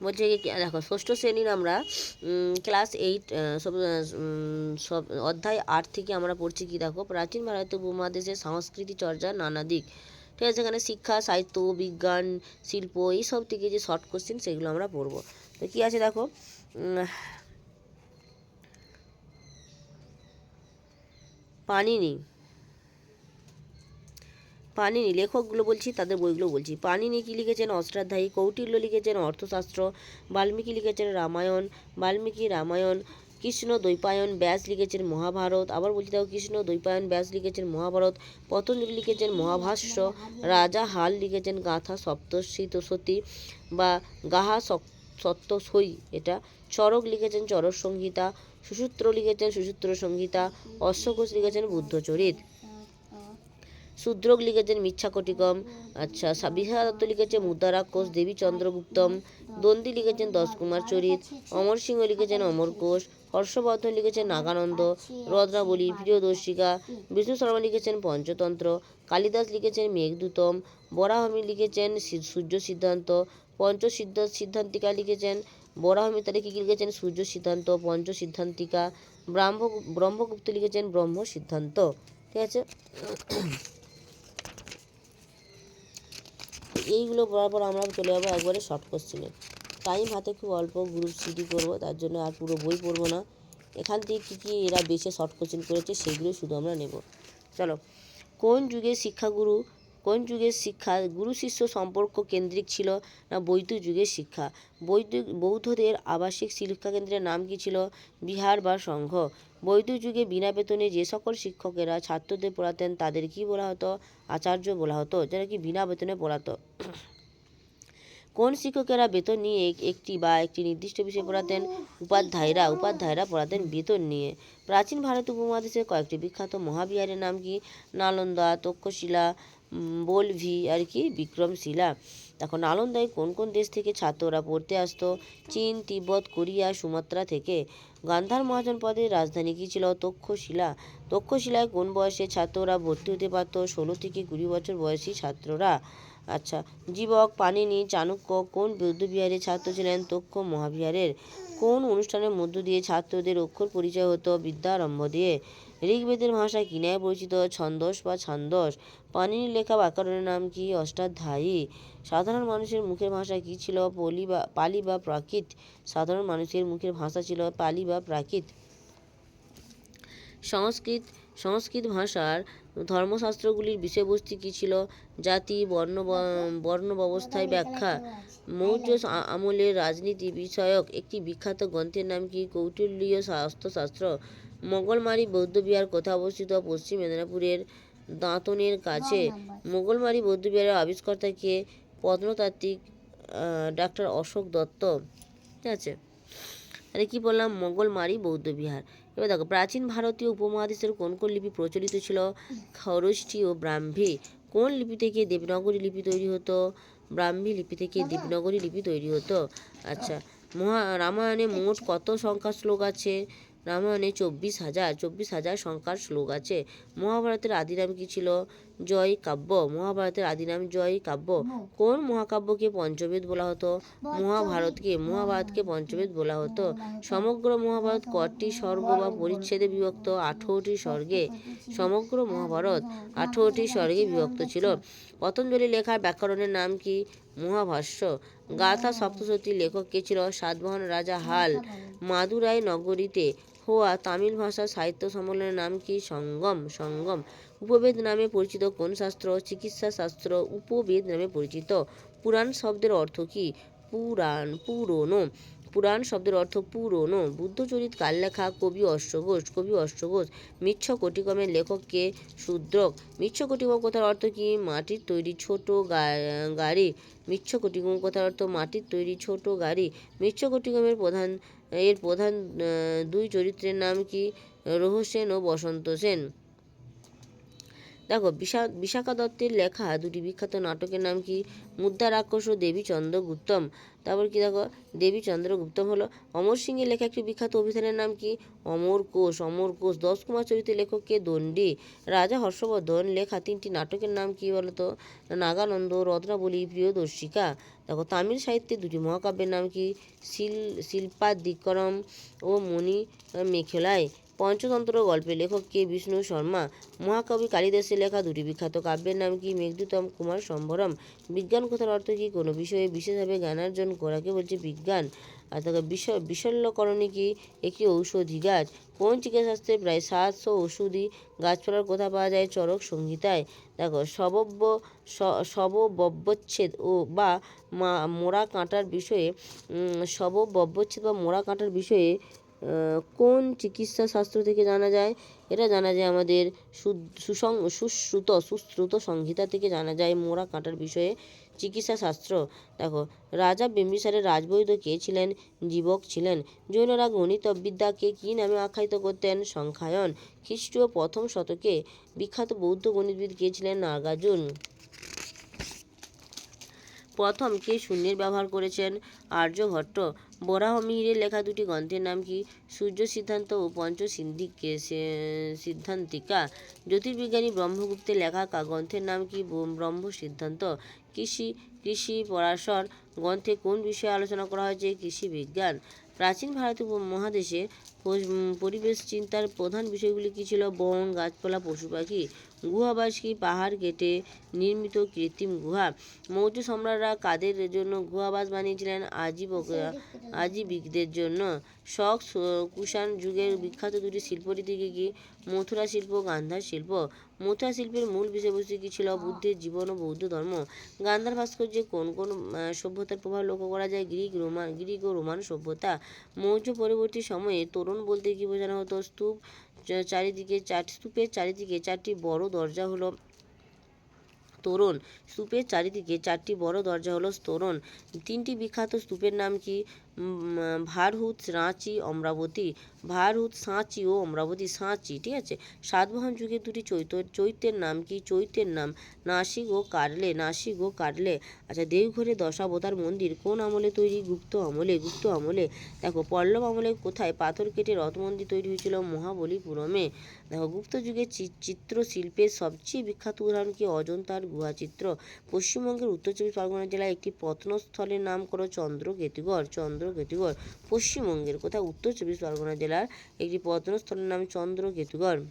বলছে দেখো ষষ্ঠ শ্রেণীর আমরা ক্লাস 8 সব অধ্যায় 8 থেকে আমরা পড়ছি কি দেখো, প্রাচীন ভারতীয় উপমহাদেশের সংস্কৃতি চর্চার নানা দিক। ঠিক আছে, এখানে শিক্ষা, সাহিত্য, বিজ্ঞান, শিল্প এইসব থেকে যে শর্ট কোশ্চেন সেগুলো আমরা পড়বো। তো কী আছে দেখো, পাণিনি লেখকগুলো বলছি, তাদের বইগুলো বলছি। পাণিনি কী লিখেছেন? অষ্টাধ্যায়ী। কৌটিল্য লিখেছেন অর্থশাস্ত্র। বাল্মীকি লিখেছেন রামায়ণ। কৃষ্ণ দ্বৈপায়ন ব্যাস লিখেছেন মহাভারত। আবার বলছি দেখো, কৃষ্ণ দ্বৈপায়ন ব্যাস লিখেছেন মহাভারত। পতঞ্জলি লিখেছেন মহাভাষ্য। রাজা হাল লিখেছেন গাথা সপ্তশতী বা গাহা সপ্তশই এটা। চরক লিখেছেন চরক সংহিতা। সুসূত্র লিখেছেন সুসূত্র সংহিতা। অশ্বঘোষ লিখেছেন বুদ্ধচরিত। শূদ্রক লিখেছেন মিচ্ছাকটিকম। আচ্ছা, বিহার দত্ত লিখেছেন মুদ্রারাক্ষস দেবী চন্দ্রগুপ্তম। দন্ডি লিখেছেন দশকুমার চরিত। অমর সিংহ লিখেছেন অমরকোষ। হর্ষবর্ধন লিখেছেন নাগানন্দ রত্নাবলী প্রিয়দর্শিকা। বিষ্ণু শর্মা লিখেছেন পঞ্চতন্ত্র। কালিদাস লিখেছেন মেঘদূতম। বরাহমি লিখেছেন সূর্য সিদ্ধান্ত। সিদ্ধান্তিকা লিখেছেন বরাহমি, তাহলে কী লিখেছেন? সূর্য সিদ্ধান্ত, পঞ্চ সিদ্ধান্তিকা। ব্রহ্মগুপ্ত লিখেছেন ব্রহ্ম সিদ্ধান্ত। ঠিক আছে, এইগুলো পড়ার পর আমরা চলে যাবো একবারে শর্ট কোশ্চেনে। টাইম হাতে খুব অল্প, গ্রুপ সিডি করবো, তার জন্য আর পুরো বই পড়বো না। এখান থেকে কী কী এরা বেশি শর্ট কোশ্চেন করেছে সেগুলো শুধু আমরা নেব। চলো, কোন যুগের শিক্ষা গুরু শিষ্য সম্পর্ক কেন্দ্রিক ছিল? না বৈদিক যুগের শিক্ষা। বৌদ্ধদের আবাসিক শিক্ষাকেন্দ্রের নাম কি ছিল? বিহার বা সংঘ। বৈদিক যুগে বিনা বেতনে যে সকল শিক্ষকেরা ছাত্রদের পড়াতেন তাদের কি বলা হতো? আচার্য বলা হতো, যারা কি বিনা বেতনে পড়াতো। কোন শিক্ষকেরা বেতন নিয়ে একটি নির্দিষ্ট বিষয় পড়াতেন? উপাধ্যায়রা পড়াতেন বেতন নিয়ে। প্রাচীন ভারত উপমহাদেশের কয়েকটি বিখ্যাত মহাবিহারের নাম কি? নালন্দা, তক্ষশিলা, বোলভি আর কি বিক্রমশিলা। দেখো, নালন্দায় কোন কোন দেশ থেকে ছাত্ররা পড়তে আসতো? চীন, তিব্বত, কোরিয়া, সুমাত্রা থেকে। গান্ধার মহাজনপদের রাজধানী কী ছিল? তক্ষশিলায় কোন বয়সে ছাত্ররা ভর্তি হতে পারত? 16 থেকে 20 বছর বয়সী ছাত্ররা। আচ্ছা, জীবক, পাণিনি, চাণক্য কোন বৌদ্ধবিহারের ছাত্র ছিলেন? তক্ষ মহাবিহারের। কোন অনুষ্ঠানের মধ্য দিয়ে ছাত্রদের অক্ষর পরিচয় হতো? বিদ্যারম্ভ দিয়ে। ঋগ্বেদের ভাষা কি নামে পরিচিত? ছন্দস বা ছান্দস। পাণিনির লেখা ব্যাকরণের নাম কি? অষ্টাধ্যায়ী। সাধারণ মানুষের মুখের ভাষা কি ছিল? পালি বা প্রাকৃত। সাধারণ মানুষের মুখের ভাষা ছিল পালি বা প্রাকৃত। সংস্কৃত ভাষার ধর্মশাস্ত্রগুলির বিষয়বস্তু কী ছিল? জাতি, বর্ণ ব্যবস্থায় ব্যাখ্যা। মৌর্য আমলের রাজনীতি বিষয়ক একটি বিখ্যাত গ্রন্থের নাম কি? কৌটিল্যীয় অর্থশাস্ত্র। মোগলমারি বৌদ্ধবিহার কোথায় অবস্থিত? পশ্চিম মেদিনীপুরের দাঁতনের কাছে। মোগলমারি বৌদ্ধবিহারের আবিষ্কর্তা কে? প্রত্নতাত্ত্বিক ডাক্তার অশোক দত্ত। ঠিক আছে, তাহলে কী বললাম? মোগলমারি বৌদ্ধবিহার। এবার দেখো, প্রাচীন ভারতীয় উপমহাদেশের কোন কোন লিপি প্রচলিত ছিল? খরোষ্ঠী ও ব্রাহ্মী। কোন লিপি থেকে দেবনাগরী লিপি তৈরি হতো? ব্রাহ্মী লিপি থেকে দেবনাগরী লিপি তৈরি হতো। আচ্ছা, রামায়ণে মোট কত সংখ্যার শ্লোক আছে? রামায়ণে 24,000 সংখ্যার শ্লোক আছে। মহাভারতের আদিনাম কি ছিল? জয় কাব্য। কোন মহাকাব্যকে পঞ্চবেদ বলা হতো? মহাভারতকে পঞ্চবেদ বলা হতো। সমগ্র মহাভারত কটি সর্গ বা পরিচ্ছেদে বিভক্ত? 18টি সর্গে। সমগ্র মহাভারত 18টি সর্গে বিভক্ত ছিল। পতঞ্জলি লেখা ব্যাকরণের নাম কি? মহাভাষ্য। গাথা সপ্তশতীর লেখক কে ছিল? সাতবাহন রাজা হাল। মাদুরাই নগরীতে হওয়া তামিল ভাষা সাহিত্য সম্মেলনের নাম কি? সঙ্গম। উপবেদ নামে পরিচিত কোন শাস্ত্র? চিকিৎসা শাস্ত্র উপবেদ নামে পরিচিত। পুরাণ শব্দের অর্থ কি? পুরাণ শব্দের অর্থ পুরনো। বুদ্ধচরিত কার লেখা? কবি অশ্বঘোষ। মিচ্ছকটিকমের লেখক কে? শূদ্রক। মিচ্ছকটিকম কথার অর্থ কি? মাটির তৈরি ছোট গাড়ি। মিচ্ছকটিকম কথার অর্থ মাটির তৈরি ছোট গাড়ি। মিচ্ছকটিকমের প্রধান দুই চরিত্রের নাম কি? রহস্যেন ও বসন্ত সেন। দেখো, বিশাখা দত্তের লেখা দুটি বিখ্যাত নাটকের নাম কি? মুদ্রারাক্ষস ও দেবী চন্দ্রগুপ্তম। তারপর কি দেখো, দেবী চন্দ্রগুপ্ত হলো। অমর সিংয়ের লেখা একটি বিখ্যাত অভিধানের নাম কি? অমর কোষ। অমর কোষ। 10 কুমার চরিত্রের লেখককে দণ্ডী। রাজা হর্ষবর্ধন লেখা 3টি নাটকের নাম কি বলতো? নাগানন্দ, রত্নাবলী, প্রিয়দর্শিকা। দেখো, তামিল সাহিত্যে 2টি মহাকাব্যের নাম কি? শিল্পাদিকরম ও মণি মেখেলায়। পঞ্চতন্ত্র গল্পের লেখক কে? বিষ্ণু শর্মা। মহাকবি কালিদাসের লেখা 2টি বিখ্যাত কাব্যের নাম কি? মেঘদূতম, কুমার সম্ভরম। বিজ্ঞান কথার অর্থ কি? কোনো বিষয়ে বিশেষভাবে জ্ঞানার্জন করাকে বলছে বিজ্ঞান। আর দেখো, বিশল্যকরণী কি? একটি ঔষধি গাছ। কোন চিকিৎসাশাস্ত্রে প্রায় 700 ওষুধি গাছপালার কথা পাওয়া যায়? চরক সংহিতায়। দেখো, শবব্যবচ্ছেদ ও বা মোড়া কাঁটার বিষয়ে শবব্যবচ্ছেদ বা মোড়া কাঁটার বিষয়ে কোন চিকিৎসা শাস্ত্র থেকে জানা যায়? এটা জানা যায় আমাদের সুশ্রুত সংহিতা থেকে জানা যায় মোড়া কাঁটার বিষয়ে চিকিৎসা শাস্ত্র। দেখো, রাজা বিম্বিসারের রাজবৈদ্য কে ছিলেন? জীবক ছিলেন। জৈনরা গণিতবিদ্যাকে কী নামে আখ্যায়িত করতেন? সংখ্যায়ন। খ্রিস্টীয় 1ম শতকে বিখ্যাত বৌদ্ধ গণিতবিদ কে ছিলেন? নাগার্জুন। প্রথম কে শূন্যের ব্যবহার করেছেন? আর্যভট্ট। বরাহমিহিরের লেখা 2টি গ্রন্থের নাম কি? সূর্য সিদ্ধান্ত ও পঞ্চ সিদ্ধান্তিকা। জ্যোতির্বিজ্ঞানী ব্রহ্মগুপ্তের লেখা গ্রন্থের নাম কি? ব্রহ্ম সিদ্ধান্ত। কৃষি পরাশর গ্রন্থে কোন বিষয়ে আলোচনা করা হয়েছে? কৃষি বিজ্ঞান। প্রাচীন ভারতীয় মহাদেশে পরিবেশ চিন্তার প্রধান বিষয়গুলি কী ছিল? বন, গাছপালা, পশু পাখি। গুহাবাস কি? পাহাড় কেটে নির্মিত কৃত্রিম গুহা। মৌর্য সম্রাটরা কাদের জন্য গুহাবাস বানিয়েছিলেন? আজীবিকদের জন্য। শক কুষাণ যুগের বিখ্যাত 2টি শিল্পরীতি কি? মথুরা শিল্প, গান্ধার শিল্প। মথুরা শিল্পের মূল বিষয়বস্তু কী ছিল? বুদ্ধের জীবন ও বৌদ্ধ ধর্ম। গান্ধার ভাস্কর্যে কোন কোন সভ্যতার প্রভাব লক্ষ্য করা যায়? গ্রিক ও রোমান সভ্যতা। মৌর্য পরবর্তী সময়ে তোরণ বলতে কি বোঝানো হতো? স্তূপের চারিদিকে 4টি বড় দরজা হলো তোরণ। স্তূপের চারিদিকে 4টি বড় দরজা হলো তোরণ। 3টি বিখ্যাত স্তূপের নাম কি? ভারহুত, রাঁচি, অমরাবতী। ভারহুত, সাঁচি ও অমরাবতী। সাঁচি, ঠিক আছে। সাতবাহন যুগের 2টি চৈত্যের নাম কি? চৈত্যের নাম নাসিক ও কাটলে। আচ্ছা, দেওঘরের দশাবতার মন্দির কোন আমলে তৈরি? গুপ্ত আমলে। দেখো, পল্লব আমলে কোথায় পাথর কেটে রথ মন্দির তৈরি হয়েছিল? মহাবলীপুরমে। দেখো, গুপ্ত যুগের চিত্রশিল্পের সবচেয়ে বিখ্যাত উদাহরণ কি? অজন্তার গুহাচিত্র। পশ্চিমবঙ্গের উত্তর 24 পরগনা জেলায় একটি প্রত্নস্থলের নাম করো? চন্দ্রকেতুগড়। পশ্চিমবঙ্গের কোথায়? উত্তর 24 পরগনা জেলার একটি প্রত্নস্থলের নাম চন্দ্রকেতুগড়।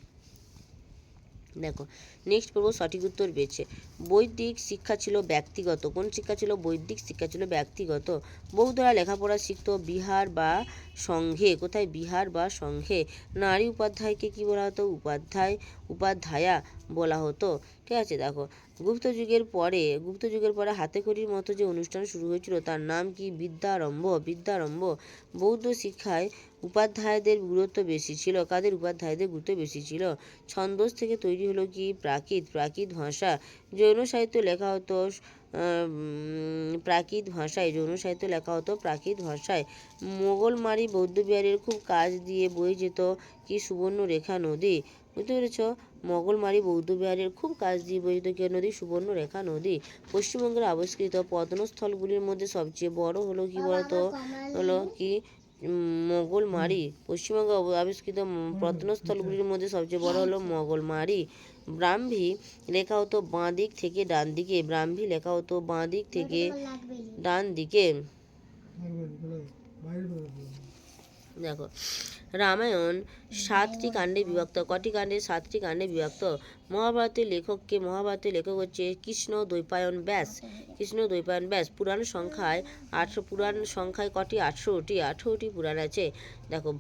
দেখো, নেক্সট পড়বো সঠিক উত্তর বেছে। বৈদিক শিক্ষা ছিল ব্যক্তিগত। কোন শিক্ষা ছিল? বৈদিক শিক্ষা ছিল ব্যক্তিগত। বৌদ্ধরা লেখাপড়া শিখত বিহার বা সংঘে। কোথায়? বিহার বা সংঘে। নারী উপাধ্যায়কে কি বলা হতো? উপাধ্যায়া বলা হতো, ঠিক আছে। দেখো, গুপ্ত যুগের পরে হাতেখড়ির মতো যে অনুষ্ঠান শুরু হয়েছিল তার নাম কি? বিদ্যারম্ভ। বৌদ্ধ শিক্ষায় উপাধ্যায়দের গুরুত্ব বেশি ছিল। কাদের? উপাধ্যায়দের গুরুত্ব বেশি ছিল। ছন্দস থেকে তৈরি হলো কি? প্রাকৃত ভাষা। জৈন সাহিত্য লেখা হতো প্রাকৃত ভাষায়। মোগলমারি বৌদ্ধবিহারের খুব কাছ দিয়ে বয়ে যেত কি? সুবর্ণরেখা নদী। বুঝতে পেরেছ? মোগলমারি বৌদ্ধবিহারের খুব কাছ দিয়ে বয়ে যেত কি নদী? সুবর্ণরেখা নদী। পশ্চিমবঙ্গের আবিষ্কৃত প্রত্নস্থলগুলির মধ্যে সবচেয়ে বড় হলো কি বলতো? হলো কি? মোগলমারি। পশ্চিমবঙ্গে আবিষ্কৃত প্রত্নস্থলগুলির মধ্যে সবচেয়ে বড় হলো মোগলমারি। ব্রাহ্মী লেখা হতো বাঁ দিক থেকে ডান দিকে। দেখো, রামায়ণ 7টি কাণ্ডে বিভক্ত। কটি কাণ্ডে? 7টি কাণ্ডে বিভক্ত। মহাভারতের লেখক হচ্ছে কৃষ্ণ দ্বৈপায়ন ব্যাস। পুরাণ সংখ্যায় কটি? 18টি পুরাণ আছে। দেখো,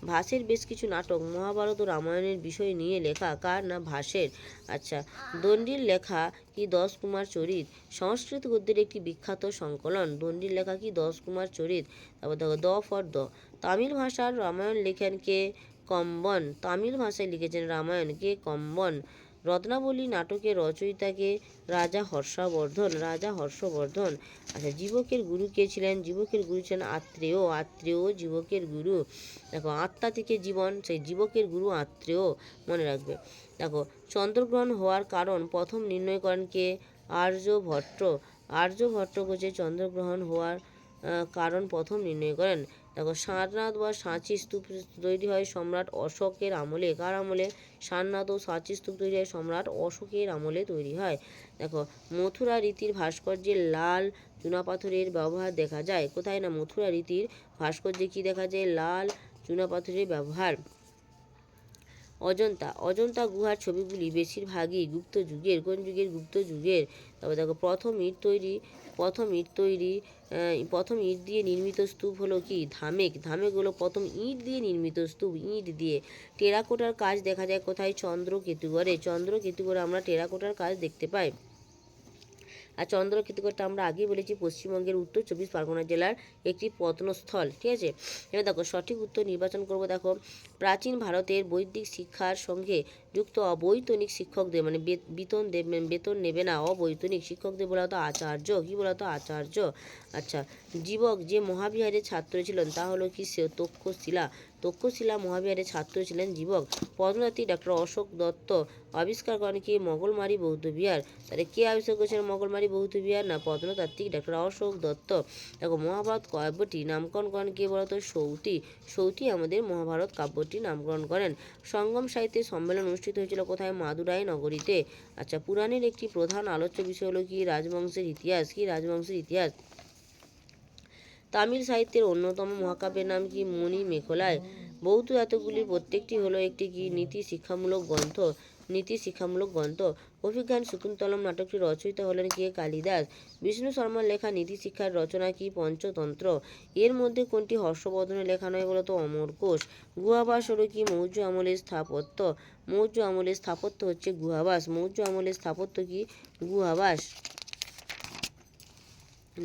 ভাসের বেশ কিছু নাটক মহাভারত ও রামায়ণের বিষয় নিয়ে লেখা। কার? না, ভাসের। আচ্ছা, দণ্ডির লেখা কি? 10 কুমার চরিত। সংস্কৃত গদ্যের একটি বিখ্যাত সংকলন। দণ্ডির লেখা কি? 10 কুমার চরিত। তারপর দেখো, দ। তামিল ভাষার রামায়ণ লেখেন কে? কম্বন। তামিল ভাষায় লিখেছেন রামায়ণ কে? কম্বন। রত্নাবলী নাটকের রচয়িতাকে? রাজা হর্ষবর্ধন। আচ্ছা, জীবকের গুরু কে ছিলেন? জীবকের গুরু ছিলেন আত্রেয় জীবকের গুরু। দেখো, আত্মা থেকে জীবন, সেই জীবকের গুরু আত্রেয়, মনে রাখবে। দেখো, চন্দ্রগ্রহণ হওয়ার কারণ প্রথম নির্ণয় করেন কে? আর্যভট্ট হচ্ছে চন্দ্রগ্রহণ হওয়ার কারণ প্রথম নির্ণয় করেন। দেখো সারনাথ বা সাঁচি স্তূপ তৈরি হয় সম্রাট অশোকের আমলে। কার আমলে? সারনাথ ও সাঁচি স্তূপ তৈরি হয় সম্রাট অশোকের আমলে তৈরি হয়। দেখো মথুরা রীতির ভাস্কর্যে লাল চুনাপাথরের ব্যবহার দেখা যায়। কোথায়? না মথুরা রীতির ভাস্কর্যে কি দেখা যায়? লাল চুনাপাথরের ব্যবহার। অজন্তা গুহার ছবিগুলি বেশিরভাগই গুপ্ত যুগের। কোন যুগের? গুপ্ত যুগের। তারপর দেখো প্রথম ইট দিয়ে নির্মিত স্তূপ হলো কি? ধামেক হলো প্রথম ইট দিয়ে নির্মিত স্তূপ, ইট দিয়ে। টেরাকোটার কাজ দেখা যায় কোথায়? চন্দ্রকেতুগড়ে আমরা টেরাকোটার কাজ দেখতে পাই। আর চন্দ্রকেতুগড়টা আমরা আগেই বলেছি পশ্চিমবঙ্গের উত্তর 24 পরগনা জেলার একটি প্রত্নস্থল। ঠিক আছে, এবার দেখো সঠিক উত্তর নির্বাচন করব। দেখো প্রাচীন ভারতের বৈদিক শিক্ষার সঙ্গে যুক্ত অবৈতনিক শিক্ষকদের, মানে বেতন নেবে না অবৈতনিক শিক্ষকদের বলা হতো আচার্য। কি বলা হতো? আচার্য। আচ্ছা, জীবক যে মহাবিহারের ছাত্র ছিলেন তা হলো কি? সে তক্ষশিলা মহাবিহারের ছাত্র ছিলেন জীবক। প্রত্নতাত্ত্বিক ডক্টর অশোক দত্ত আবিষ্কার করেন কি? মোগলমারি বৌদ্ধবিহার। তাহলে কে আবিষ্কার করেছেন মোগলমারি বৌদ্ধবিহার? না প্রত্নতাত্ত্বিক ডক্টর অশোক দত্ত। দেখো মহাভারত কাব্যটি নামকরণ করেন কে বলতো? সৌতি আমাদের মহাভারত কাব্যটি নামকরণ করেন। সঙ্গম সাহিত্যের সম্মেলন অনুষ্ঠিত হয়েছিল কোথায়? মাদুরাই নগরীতে। আচ্ছা, পুরাণের একটি প্রধান আলোচ্য বিষয় হলো কি? রাজবংশের ইতিহাস। কি? রাজবংশের ইতিহাস। তামিল সাহিত্যের অন্যতম মহাকাব্যের নাম কি? মণিমেখলাই। বৌদ্ধ জাতকগুলির প্রত্যেকটি হলো একটি কি? নীতি শিক্ষামূলক গ্রন্থ। অভিজ্ঞান শকুন্তলম নাটকটি রচয়িতা হলেন কে? কালিদাস। বিষ্ণু শর্মার লেখা নীতি শিক্ষার রচনা কি? পঞ্চতন্ত্র। এর মধ্যে কোনটি হর্ষবর্ধনের লেখা নয় বলতো? অমরকোষ। গুহাবাস হলো কি? মৌর্য আমলের স্থাপত্য হচ্ছে গুহাবাস। মৌর্য আমলের স্থাপত্য কি? গুহাবাস।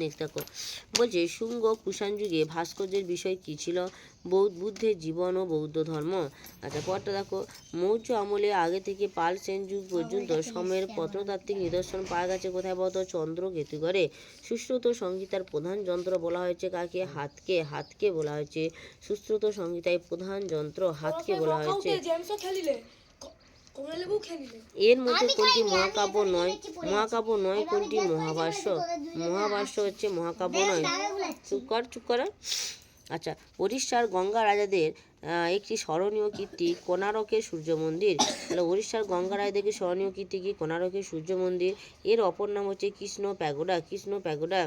নেক্সট দেখো বলছে শুঙ্গ কুষাণ যুগে ভাস্কর্যের বিষয় কি ছিল? বুদ্ধের জীবন ও বৌদ্ধ ধর্ম। আচ্ছা পরটা দেখো মৌর্য আমলে আগে থেকে পাল সেন যুগ পর্যন্ত সময়ের প্রত্নতাত্ত্বিক নিদর্শন পাওয়া গেছে কোথায় বলতো? চন্দ্রকেতুগড়ে। সুশ্রুত সংহিতার প্রধান যন্ত্র বলা হয়েছে কাকে? হাতকে বলা হয়েছে। সুশ্রুত সংহিতায় প্রধান যন্ত্র হাতকে বলা হয়েছে। এর মধ্যে কোনটি মহাকাব্য নয়? কোনটি মহাভাষ্য হচ্ছে মহাকাব্য নয়। চুপ কর। আচ্ছা, উড়িষ্যার গঙ্গা রাজাদের একটি স্মরণীয় কীর্তি কোণারকের সূর্য মন্দির। তাহলে উড়িষ্যার গঙ্গা রাজাদের স্মরণীয় কীর্তি কি? কোণারকের সূর্য মন্দির। এর অপর নাম হচ্ছে কৃষ্ণ প্যাগোডা।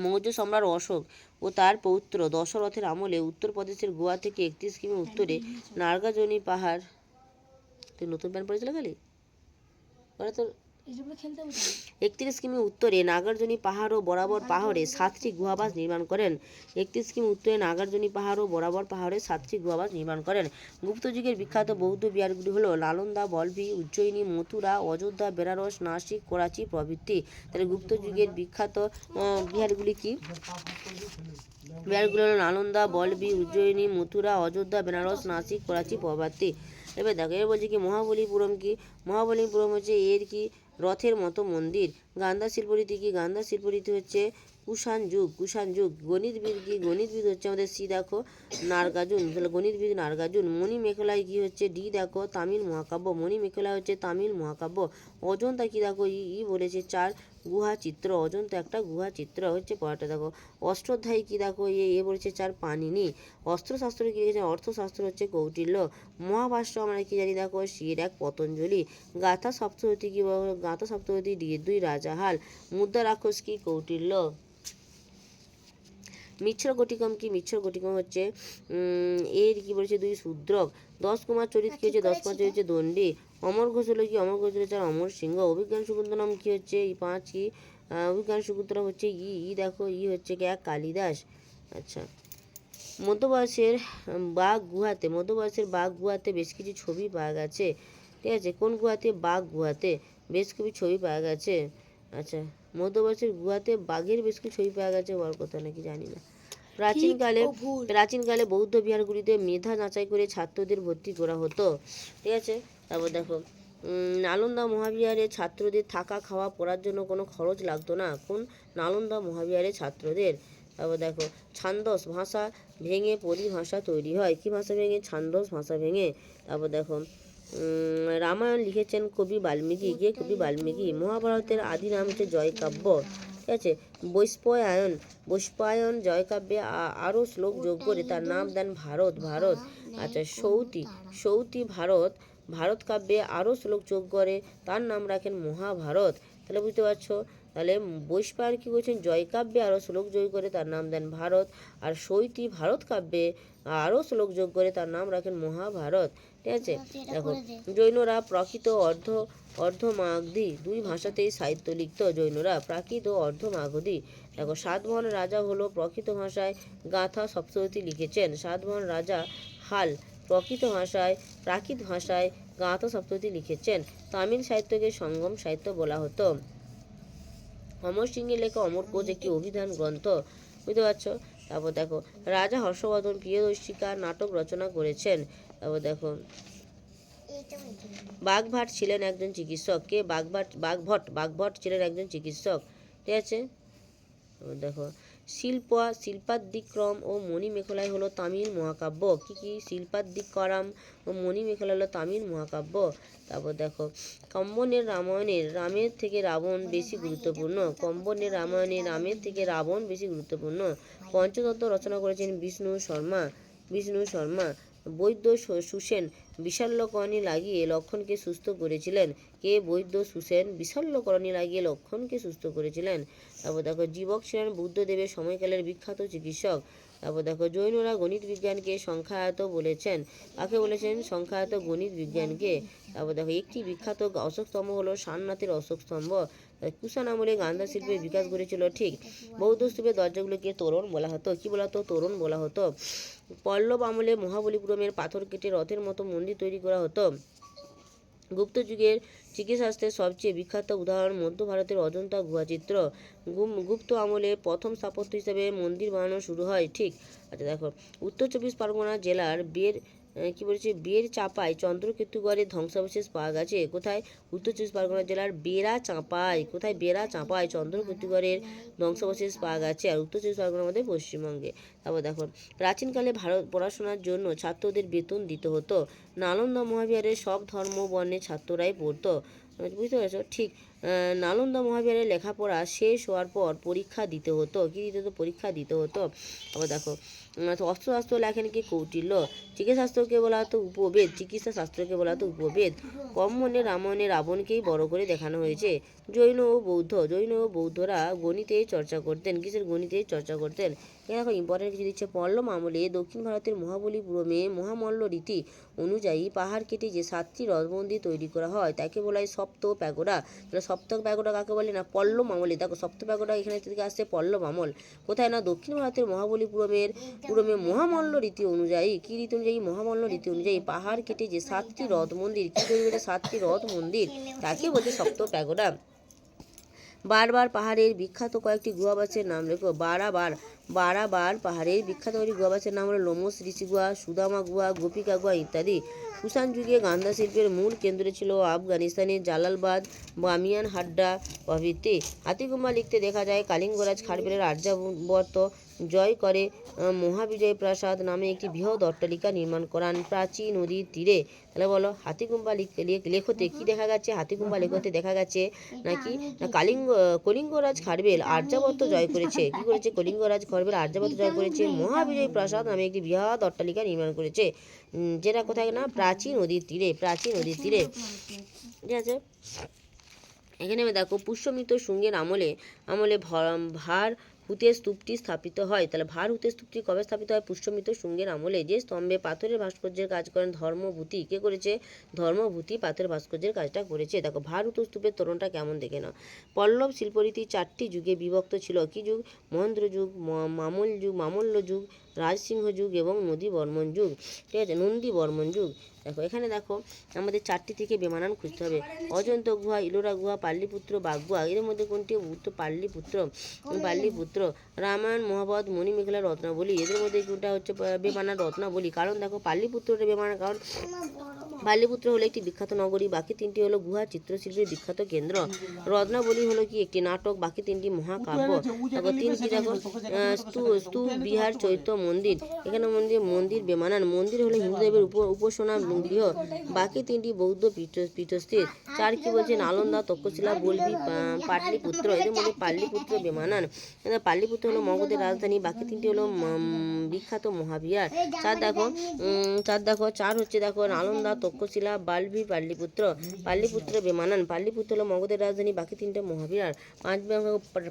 মৌর্য সম্রাট অশোক ও তার পৌত্র দশরথের আমলে উত্তরপ্রদেশের গোয়া থেকে 31 কিমি উত্তরে নার্গাজনী পাহাড়। তুই নতুন প্যান্ট পরেছিল খালি ওরা তোর 31 কিমি উত্তরে নাগার্জুনী পাহাড় ও বরাবর পাহাড়ে 7টি গুহাবাস নির্মাণ করেন। 31 কিমি উত্তরে নাগার্জুনী পাহাড় ও বরাবর পাহাড়ে 7টি গুহাবাস নির্মাণ করেন। গুপ্ত যুগের বিখ্যাত বৌদ্ধ বিহারগুলি হলো নালন্দা, বলভি, উজ্জয়িনী, মথুরা, অযোধ্যা, বেনারস, নাসিক, করাচি প্রভৃতি। তাহলে গুপ্ত যুগের বিখ্যাত বিহারগুলি কি? বিহারগুলো হলো নালন্দা, বলভি, উজ্জয়িনী, মথুরা, অযোধ্যা, বেনারস, নাসিক, করাচি প্রভৃতি। এবার দেখো এবার বলছে কি মহাবলীপুরম কি? মহাবলীপুরম হচ্ছে এর কি? রথের মতো মন্দির। গান্ধা শিল্পরীতি কি? গান্ধা শিল্পরীতি হচ্ছে কুষাণ যুগ। গণিতবিদ কি? গণিতবিদ হচ্ছে আমাদের সি দেখো নার্গার্জুন। তাহলে গণিতবিদ নার্গার্জুন। মণিমেখলাই কি হচ্ছে? ডি দেখো তামিল মহাকাব্য। মণিমেখলাই হচ্ছে তামিল মহাকাব্য। অজন্তা কি দেখো ই বলেছে 4 গুহা চিত্র। অজন্তা একটা গুহা চিত্র হচ্ছে। পড়াটা দেখো অষ্টাধ্যায়ী কি দেখো এ বলেছে 4 পানিনি। অস্ত্রশাস্ত্র কি লিখেছে? অর্থশাস্ত্র হচ্ছে কৌটিল্য। মহাভাষ্য আমরা কি জানি দেখো শির 1 পতঞ্জলি। গাথা সপ্তশতী কি? গাথা সপ্তশতী D2 রাজাহাল। মুদ্রা রাক্ষস কি? কৌটিল্য। মিচ্ছর গটিকম কি? মিচ্ছর গটিকম হচ্ছে এর কি বলেছে 2 শূদ্রক। 10 কুমার চরিত কি হচ্ছে? 10 কুমার চরিত হচ্ছে দণ্ডী। অমর ঘোষ হলো কি? অমর ঘোষ হচ্ছে অমর সিংহ। অভিজ্ঞান শকুন্তলম কি হচ্ছে? 5 কি? অভিজ্ঞান শকুন্তলম হচ্ছে ই দেখো ই হচ্ছে কি? 1 কালিদাস। আচ্ছা, মধ্যবয়সের বাঘ গুহাতে বেশ কিছু ছবি পাওয়া গেছে। ঠিক আছে, কোন গুহাতে? বাঘ গুহাতে বেশ কিছু ছবি পাওয়া গেছে। আচ্ছা, মধ্যবয়সের গুহাতে বাঘের বেশ কিছু ছবি পাওয়া গেছে, বড় কথা নাকি জানি না। প্রাচীনকালে বৌদ্ধ বিহারগুলিতে মেধা যাচাই করে ছাত্রদের ভর্তি করা হতো। ঠিক আছে, তারপর দেখো নালন্দা মহাবিহারে ছাত্রদের থাকা খাওয়া পড়ার জন্য কোনো খরচ লাগতো না। কোন? নালন্দা মহাবিহারের ছাত্রদের। তারপর দেখো ছান্দস ভাষা ভেঙে পরিভাষা তৈরি হয়। কি ভাষা ভেঙে? ছান্দস ভাষা ভেঙে। তারপর দেখো রামায়ণ লিখেছেন কবি বাল্মীকি। কে? কবি বাল্মীকি। মহাভারতের আদি নাম হচ্ছে জয়কাব্য। ঠিক আছে। বৈশম্পায়ন জয়কাব্যে আরও শ্লোক যোগ করে তার নাম দেন ভারত। আচ্ছা, সৌতি ভারত কাব্যে আরও শ্লোক যোগ করে তার নাম রাখেন মহাভারত। তাহলে বুঝতে পারছো, তাহলে বৈশম্পায়ন কী বলছেন, জয়কাব্যে আরও শ্লোক যোগ করে তার নাম দেন ভারত, আর সৌতি ভারত কাব্যে আরও শ্লোক যোগ করে তার নাম রাখেন মহাভারত। ঠিক আছে। দেখো, জৈনরা প্রকৃত অর্ধমাগধী দুই ভাষাতেই সাহিত্য লিখত। জৈনরা প্রাকৃত ও অর্ধমাগধী। দেখো, সাতবাহন রাজা হলো প্রকৃত ভাষায় গাথা সপ্তশতী লিখেছেন। সাতবাহন রাজা হাল প্রাকৃত ভাষায় গাথা সপ্তশতী লিখেছেন। তামিল সাহিত্যকে সঙ্গম সাহিত্য বলা হতো। অমর সিংহের লেখা অমর কোষ একটি অভিধান গ্রন্থ। বুঝতে পারছো। তারপর দেখো, রাজা হর্ষবর্ধন প্রিয়দর্শিকা নাটক রচনা করেছেন। তারপর দেখো, বাঘভট ছিলেন একজন চিকিৎসক। কে? বাঘভট ছিলেন একজন চিকিৎসক। ঠিক আছে। দেখো, শিল্পাদিক্রম ও মণিমেখলাই হলো তামিল মহাকাব্য। কি? শিল্পাদিক্রম ও মণিমেখলা হলো তামিল মহাকাব্য। তারপর দেখো, কম্বনের রামায়ণের রামের থেকে রাবণ বেশি গুরুত্বপূর্ণ। পঞ্চতত্ত্ব রচনা করেছেন বিষ্ণু শর্মা। বৈদ্য সুসেন বিশল্যকরণী লাগিয়ে লক্ষণকে সুস্থ করেছিলেন। কে? বৈদ্য সুসেন বিশল্যকরণী লাগিয়ে লক্ষণকে সুস্থ করেছিলেন। তারপর দেখো, জীবক ছিলেন বুদ্ধদেবের সময়কালের বিখ্যাত চিকিৎসক। তারপর দেখো, জৈনরা গণিত বিজ্ঞানকে সংখ্যায়ত বলেছেন। কাকে বলেছেন? সংখ্যায়ত গণিত বিজ্ঞানকে। তারপর দেখো, একটি বিখ্যাত অশোক স্তম্ভ হলো সারনাথের অশোক স্তম্ভ। কুষাণ আমলে গান্ধা শিল্পের বিকাশ ঘটেছিল। ঠিক। বৌদ্ধ স্তূপের দরজাগুলোকে তোরণ বলা হতো। কি বলা হতো? তোরণ বলা হতো। পল্লব আমলে মহাবলীপুরমের পাথর কেটে রথের মতো মন্দির তৈরি করা হতো। গুপ্ত যুগের চিকিৎসাশাস্ত্রের সবচেয়ে বিখ্যাত উদাহরণ মধ্য ভারতের অজন্তা গুহাচিত্র। গুপ্ত আমলে প্রথম স্থাপত্য হিসেবে মন্দির বানানো শুরু হয়। ঠিক। আচ্ছা, দেখো, উত্তর চব্বিশ পরগনা জেলার বের চাঁপায় চন্দ্রকেতুগড়ের ধ্বংসাবশেষ পাওয়া গেছে। কোথায়? উত্তর চব্বিশ পরগনা জেলার বেরা চাঁপায়। কোথায়? বেরা চাঁপায় চন্দ্রকেতুগড়ের ধ্বংসাবশেষ পাওয়া গেছে, আর উত্তর চব্বিশ পরগনার মধ্যে পশ্চিমবঙ্গে। তারপর দেখো, প্রাচীনকালে ভারত পড়াশোনার জন্য ছাত্রদের বেতন দিতে হতো। নালন্দা মহাবিহারের সব ধর্ম বর্ণের ছাত্ররাই পড়তো। বুঝতে পেরেছো? ঠিক। নালন্দা মহাবিহারের লেখাপড়া শেষ হওয়ার পর পরীক্ষা দিতে হতো। কি দিতে হতো? পরীক্ষা দিতে হতো। আবার দেখো, অস্ত্রশাস্ত্র লেখেন কি? কৌটিল্য। চিকিৎসাশাস্ত্রকে বলা হতো উপবেদ। চিকিৎসা শাস্ত্রকে বলা হতো উপবেদ। কম্বনের রামায়ণে রাবণকেই বড় করে দেখানো হয়েছে। জৈন ও বৌদ্ধরা গণিতেই চর্চা করতেন। কিসের? গণিতেই চর্চা করতেন। দেখো, ইম্পর্টেন্ট কিছু দিচ্ছে। পল্লব আমলে দক্ষিণ ভারতের মহাবলীপুরমে মহামল্ল রীতি অনুযায়ী পাহাড় কেটে যে 7টি রথ মন্দির তৈরি করা হয় তাকে বলা হয় সপ্ত প্যাগোডা। তাহলে সপ্ত প্যাগোডা কাকে বলে? না, পল্লব আমলে। দেখো, সপ্ত প্যাগোডা এখানে থেকে আসছে পল্লব আমল। কোথায়? না, দক্ষিণ ভারতের মহাবলীপুরমে মহামল্ল রীতি অনুযায়ী। কি রীতি অনুযায়ী? মহামল্ল রীতি অনুযায়ী পাহাড় কেটে যে 7টি রথ মন্দির, কি তৈরি করেছে? 7টি রথ মন্দির, তাকে বলছে সপ্ত প্যাগোডা। বারবার পাহাড়ের বিখ্যাত কয়েকটি গুহাবাসের নাম লেখো। বারাবার পাহাড়ের বিখ্যাত কয়েকটি গুহাবাসের নাম হলো লোমস ঋষি গুহা, সুদামা গুহা, গোপিকা গুহা ইত্যাদি। কুষাণ যুগে গান্ধা শিল্পের মূল কেন্দ্র ছিল আফগানিস্তানের জালালাবাদ, বামিয়ান হাড্ডা প্রভৃতি। হাতিগুম্বা লিখতে দেখা যায় কলিঙ্গরাজ খারবেলের আর্যাবর্ত জয় করে মহাবিজয় প্রাসাদ নামে একটি বৃহৎ অট্টালিকা নির্মাণ করান প্রাচী নদীর তীরে। তাহলে বলো, হাতিগুম্বা লেখতে কি দেখা গেছে? হাতিগুম্বা লেখতে দেখা গেছে নাকি না কলিঙ্গরাজ খারবেল আর্যাবর্ত জয় করেছে। কি করেছে? কলিঙ্গরাজ খারবেল আর্যাবর্ত জয় করেছে, মহাবিজয় প্রাসাদ নামে একটি বৃহৎ অট্টালিকা নির্মাণ করেছে, যেটা কোথায়? না, প্রাচী নদীর তীরে। ঠিক আছে। এখানে দেখো, পুষ্যমিত্র শুঙ্গের আমলে ভার হুতের স্তূপটি স্থাপিত হয়। তাহলে ভার হুতের স্তূপটি কবে স্থাপিত হয়? পুষ্যমিত্র শুঙ্গের আমলে। যে স্তম্ভে পাথরের ভাস্কর্যের কাজ করেন ধর্মভূতি। কে করেছে? ধর্মভূতি পাথরের ভাস্কর্যের কাজটা করেছে। দেখো, ভার হুত স্তূপের তোরণটা কেমন দেখে নাও। পল্লব শিল্পরীতি 4টি যুগে বিভক্ত ছিল। কি যুগ? মহেন্দ্র যুগ, মামল্ল যুগ, রাজসিংহ যুগ এবং নন্দী বর্মন যুগ। দেখো, এখানে দেখো, আমাদের 4টি থেকে বেমানান খুঁজতে হবে। অজন্ত গুহা, ইলোরা গুহা, পাল্লিপুত্র, বাগগুহা। এর মধ্যে কোনটি? উত্তর পাল্লিপুত্র। রামায়ণ, মহাভারত, মণিমেখলা, রত্নাবলী। এদের মধ্যে কোনটা হচ্ছে বেমানান? রত্নাবলী। কারণ দেখো, পাল্লিপুত্রটা বেমানান, কারণ পাল্লিপুত্র হলো একটি বিখ্যাত নগরী, বাকি 3টি হলো গুহা চিত্রশিল্পের বিখ্যাত কেন্দ্র। রত্নাবলী হলো কি? একটি নাটক, বাকি 3টি মহাকাব্য। দেখো, 3টি দেখো, স্তূপ বিহার, চৈত্য মন্দির, এখানে মন্দির বেমানান। মন্দির হলো হিন্দুদেবের উপাসনা গৃহ, বাকি তিনটি বৌদ্ধ পীঠস্থির। 4 কি বলছে, নালন্দা, তক্ষশিলা, বলবি, পাটলিপুত্র। এদের মধ্যে পাটলিপুত্র বেমানান। পাটলিপুত্র হলো মগধের রাজধানী, বাকি তিনটি হলো বিখ্যাত মহাবিহার। 4 হচ্ছে দেখো নালন্দা, তক্ষশিলা, বাল্বি, পাটলিপুত্র। পাটলিপুত্র বেমানান। পাটলিপুত্র হলো মগধের রাজধানী, বাকি তিনটে মহাবিহার। 5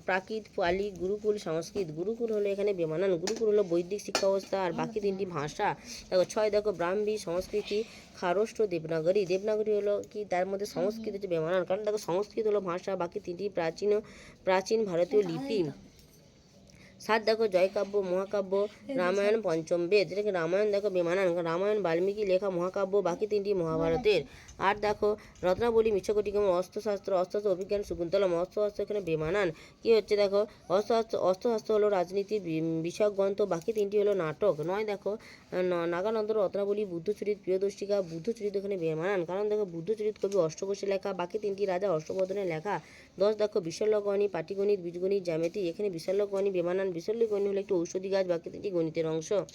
প্রাকৃত, পালি, গুরুকুল, সংস্কৃত। গুরুকুল হলো এখানে বেমানান। গুরুকুল হলো বৈদিক শিক্ষা ব্যবস্থা, আর বাকি তিনটি ভাষা। দেখো 6 দেখো ব্রাহ্মী, সংস্কৃতি, খারষ্ঠ, দেবনাগরী। দেবনাগরী হলো কি, তার মধ্যে সংস্কৃত হচ্ছে বেমানান, কারণ দেখো সংস্কৃত হলো ভাষা, বাকি তিনটি প্রাচীন ভারতীয় লিপি। 7 দেখো জয়কাব্য, মহাকাব্য, রামায়ণ, পঞ্চম বেদ। এটাকে রামায়ণ দেখো বেমানান, রামায়ণ বাল্মীকি লেখা মহাকাব্য, বাকি তিনটি মহাভারতের। আর দেখো রত্নাবলী, মিচ্ছকটিকম, অস্ত্রশাস্ত্র, অভিজ্ঞান, শকুন্তলম। অস্ত্রশাস্ত্র এখানে বেমানান। কি হচ্ছে দেখো অস্ত্রশাস্ত্র হলো রাজনীতির বিষয়ক গ্রন্থ, বাকি তিনটি হলো নাটক। 9 দেখো নাগানন্দ, রত্নাবলী, বুদ্ধচরিত, প্রিয়দর্শিকা। বুদ্ধচরিত এখানে বেমানান, কারণ দেখো বুদ্ধচরিত কবি অষ্টঘোষের লেখা, বাকি তিনটি রাজা হর্ষবর্ধনের লেখা। 10 দেখো বিশল্যগণি, পাটিগণিত, বীজগণিত, জ্যামিতি। এখানে বিশল্যগণি বেমানান। বিশল্যগণি হলো একটি ঔষধি গাছ, বাকি তিনটি গণিতের অংশ।